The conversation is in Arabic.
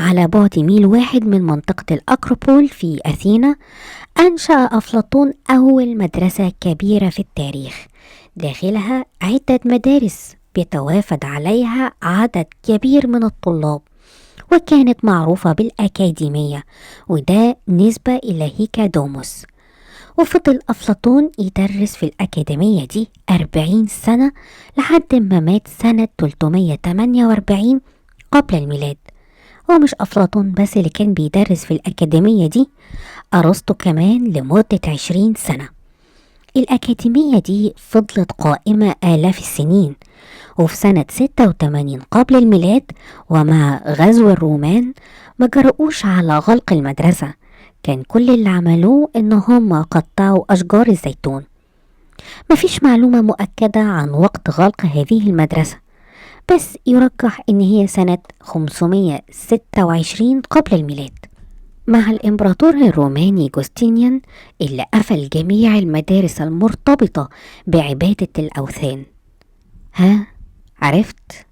على بعد ميل واحد من منطقة الأكروبول في أثينا، أنشأ أفلاطون أول مدرسة كبيرة في التاريخ، داخلها عدة مدارس بيتوافد عليها عدد كبير من الطلاب، وكانت معروفة بالأكاديمية، وده نسبة إلى هيكادوموس. وفضل أفلاطون يدرس في الأكاديمية دي 40 سنة لحد ما مات سنة 348 قبل الميلاد. ومش أفلاطون بس اللي كان بيدرس في الأكاديمية دي، أرسطو كمان لمدة 20 سنة. الأكاديمية دي فضلت قائمة آلاف السنين، وفي سنة 86 قبل الميلاد ومع غزو الرومان ما جرؤوش على غلق المدرسة. كان كل اللي عملوه إن هم قطعوا أشجار الزيتون. مفيش معلومة مؤكدة عن وقت غلق هذه المدرسة، بس يرجح إن هي سنة 526 قبل الميلاد مع الإمبراطور الروماني جوستينيان، اللي قفل جميع المدارس المرتبطة بعبادة الأوثان. ها، عرفت؟